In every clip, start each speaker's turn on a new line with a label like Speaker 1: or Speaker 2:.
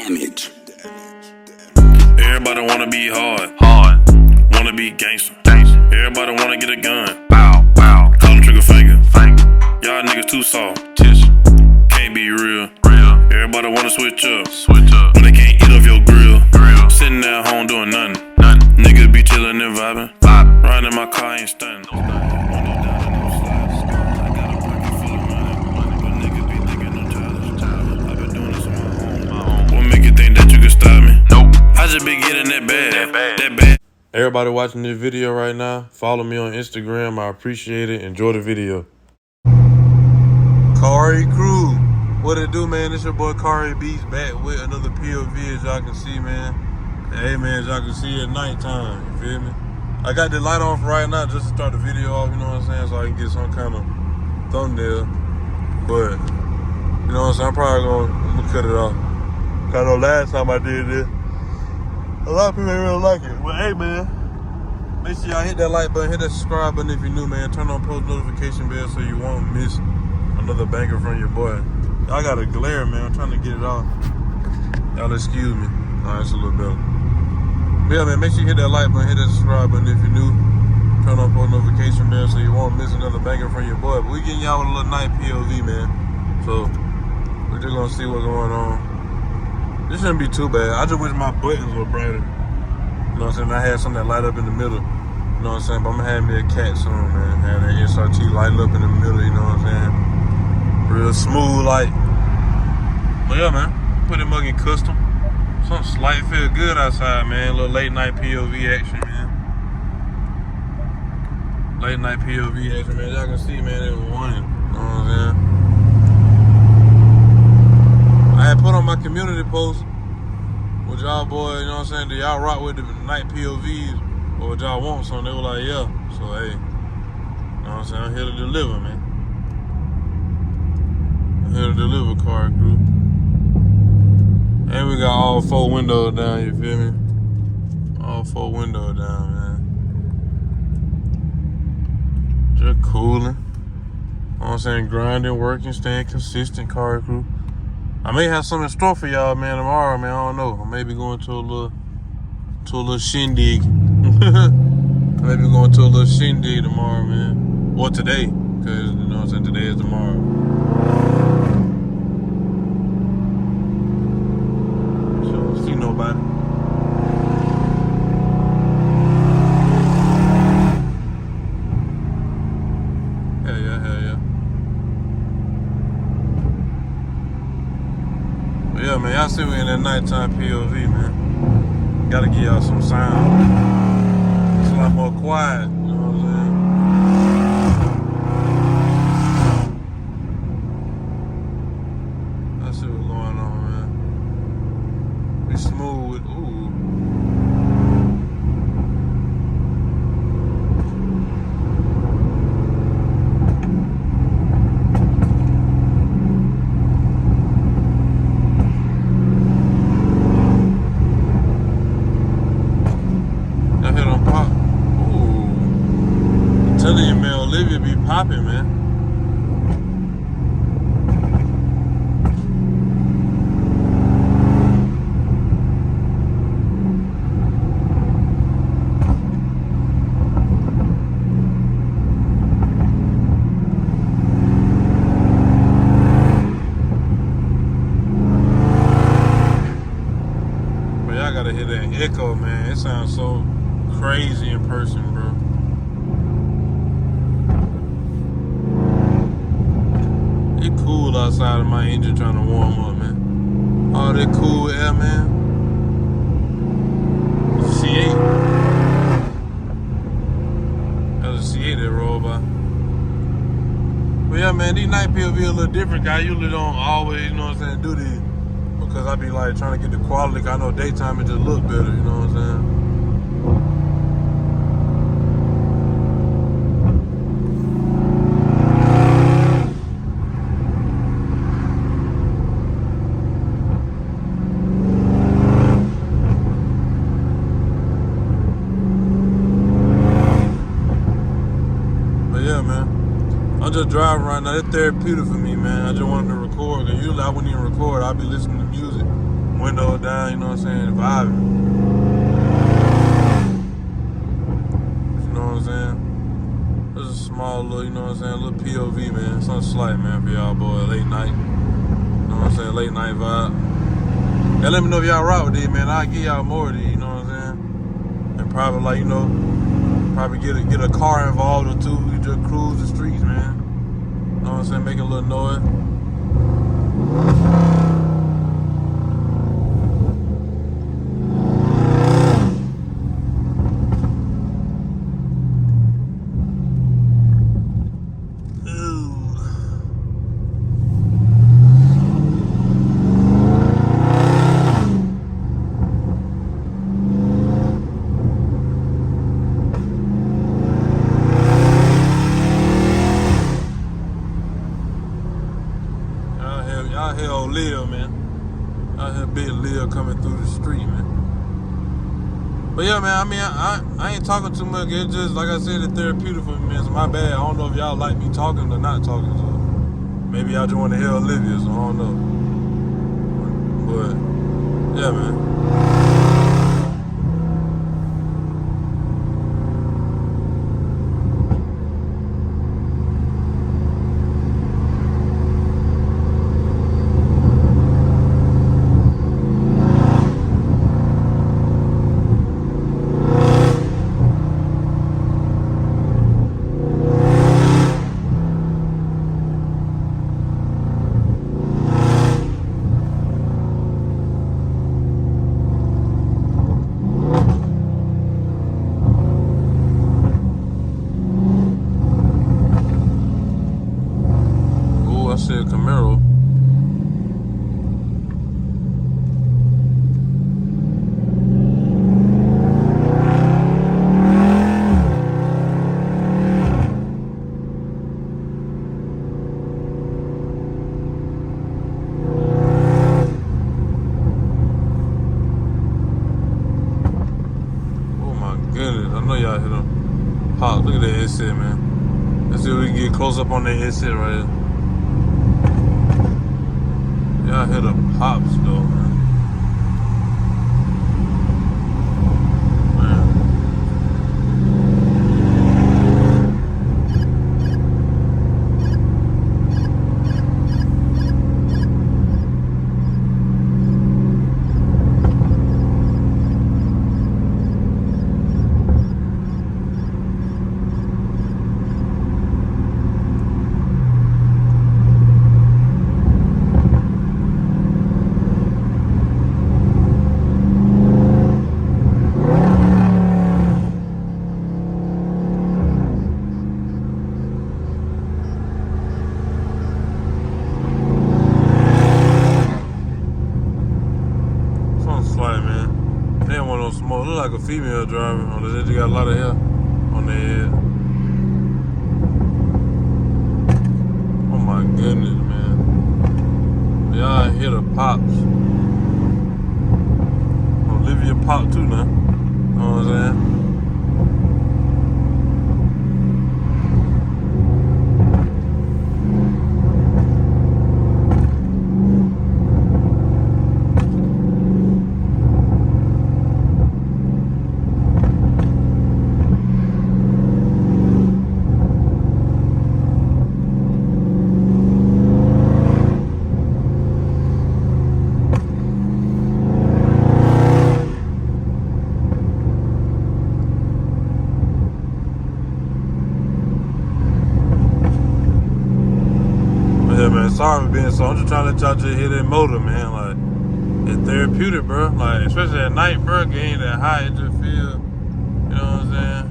Speaker 1: damage.
Speaker 2: Everybody wanna be hard, wanna be gangster. Everybody wanna get a gun, call them trigger finger. Y'all niggas too soft, can't be real. Everybody wanna switch up, when they can't eat off your grill. Sitting at home doing nothing. Niggas be chillin' and vibing. Riding in my car ain't stunning. What make you think that you can stop me? Nope. I just been getting that bad. Everybody watching this video right now, follow me on Instagram. I appreciate it. Enjoy the video. Cari crew, what it do, man? It's your boy Cari Beats back with another POV, as y'all can see, man. Hey, man, as y'all can see at nighttime, you feel me? I got the light on for right now just to start the video off, you know what I'm saying, so I can get some kind of thumbnail. But, you know what I'm saying, I'm probably gonna cut it off. Cause I know last time I did this, a lot of people ain't really like it. Well, hey, man, make sure y'all hit that like button, hit that subscribe button if you're new, man. Turn on post notification bell so you won't miss another banger from your boy. Y'all got a glare, man. I'm trying to get it off. Y'all excuse me. All right, it's a little better. But yeah, man, make sure you hit that like button, hit that subscribe button if you're new. Turn on post notification bell so you won't miss another banger from your boy. But we getting y'all with a little night POV, man. So we're just gonna see what's going on. This shouldn't be too bad. I just wish my buttons were brighter. You know what I'm saying? I had something that light up in the middle. You know what I'm saying? But I'm gonna have me a cat soon, man. Have that SRT light up in the middle, you know what I'm saying? Real smooth light. But yeah, man, put it mug in custom. Something slight, feel good outside, man. A little late night POV action, man. Late night POV action, man. Y'all can see, man, it was one. You know what I'm saying? I had put on my community post with y'all boys, you know what I'm saying? Do y'all rock with the night POVs or would y'all want something? They were like, yeah. So, hey, you know what I'm saying? I'm here to deliver, man. I'm here to deliver, Cari crew. And we got all 4 windows down, you feel me? All 4 windows down, man. Just cooling. You know what I'm saying? Grinding, working, staying consistent, Cari crew. I may have something in store for y'all, man, tomorrow, man. I don't know. I may be going to a little shindig. I may be going to a little shindig tomorrow, man. Or today, because, you know what I'm saying, today is tomorrow. So, I don't see nobody. Hell yeah. Yeah, man, y'all see we in that nighttime POV, man. Gotta give y'all some sound. It's a lot more quiet, you know what I'm saying? I see what's going on, man. We smooth with, ooh. Olivia be popping, man. But y'all gotta hear that echo, man. It sounds so crazy in person, bro. It cool outside of my engine trying to warm up, man. All that cool air, man. C8. That's a C8 that rolled by. But yeah, man, these night POV a little different. I usually don't always, you know what I'm saying, do these. Because I be like trying to get the quality. I know daytime it just look better, you know what I'm saying? I'm just driving right now. It's therapeutic for me, man. I just wanted to record. Cause usually I wouldn't even record. I'll be listening to music. You Window down, you know what I'm saying? Vibing. You know what I'm saying? This is a small little, you know what I'm saying? A little POV, man. Something slight, man, for y'all boy. Late night. You know what I'm saying? Late night vibe. Yeah, let me know if y'all rock with these, man. I'll give y'all more of these, you know what I'm saying? And probably, like, you know, probably get a car involved or two. You just cruise the streets, man. You know what I'm saying? Making a little noise. Out here old Lil, man. Out here big Lil coming through the street, man. But yeah, man, I mean, I ain't talking too much. It's just, like I said, it's therapeutic for me, man. So my bad. I don't know if y'all like me talking or not talking. So maybe y'all just want to hear Olivia, so I don't know. But yeah, man. I said Camaro. Oh my goodness, I know y'all hit them. Pop, look at that exit, man. Let's see if we can get close up on that exit right here. Y'all hit the pops though, man. They ain't want no smoke. Look like a female driver. Unless they got a lot of hair on their head. Oh my goodness, man. Y'all hear the pops. Olivia pop too now. You know what I'm saying? Man, sorry for being so. I'm just trying to let y'all just hear that motor, man. Like, it's therapeutic, bro. Like, especially at night, bro. Getting that high, it just feel, you know what I'm saying?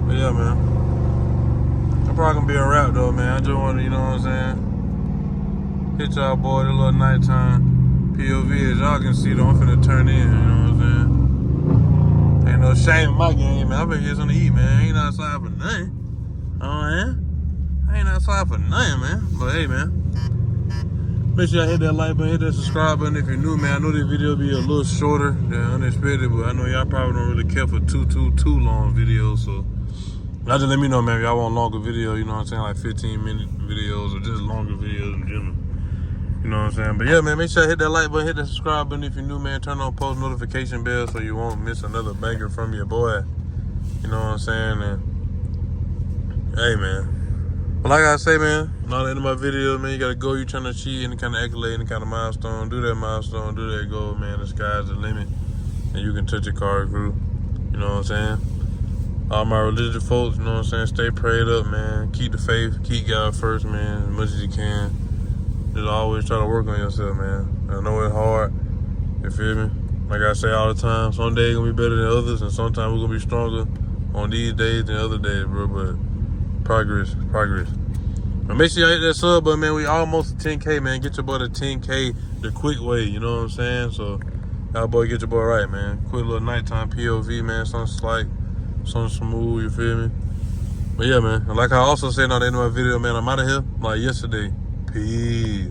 Speaker 2: But yeah, man. I'm probably gonna be a wrap though, man. I just want to, you know what I'm saying? Hit y'all boy a little nighttime POV, as y'all can see, though, I'm finna turn in, you know what I'm saying? Ain't no shame in my game, man. I been getting something to eat, man. I ain't outside for nothing. Oh, man. I ain't outside for nothing, man. But hey, man. Make sure y'all hit that like button, hit that subscribe button if you're new, man. I know this video will be a little shorter than unexpected, but I know y'all probably don't really care for too long videos, so y'all just let me know, man, if y'all want longer videos, you know what I'm saying, like 15-minute videos or just longer videos in general. You know what I'm saying? But yeah, man, make sure you hit that like button, hit that subscribe button if you're new, man. Turn on post notification bell so you won't miss another banger from your boy. You know what I'm saying? And hey, man. But like I say, man, not the end of my video, man. You gotta go. You trying to achieve any kind of accolade, any kind of milestone. Do that milestone, do that goal, man. The sky's the limit, and you can touch your Cari crew. You know what I'm saying? All my religious folks, you know what I'm saying? Stay prayed up, man. Keep the faith. Keep God first, man, as much as you can. Just always try to work on yourself, man. I know it's hard. You feel me? Like I say all the time, some days gonna be better than others, and sometimes we're gonna be stronger on these days than other days, bro. But progress. And make sure y'all hit that sub button, man. We almost to 10K, man. Get your boy to 10K the quick way, you know what I'm saying? So, y'all boy, get your boy right, man. Quick little nighttime POV, man. Something slight, something smooth, you feel me? But yeah, man. And like I also said on the end of my video, man, I'm out of here like yesterday. Peace.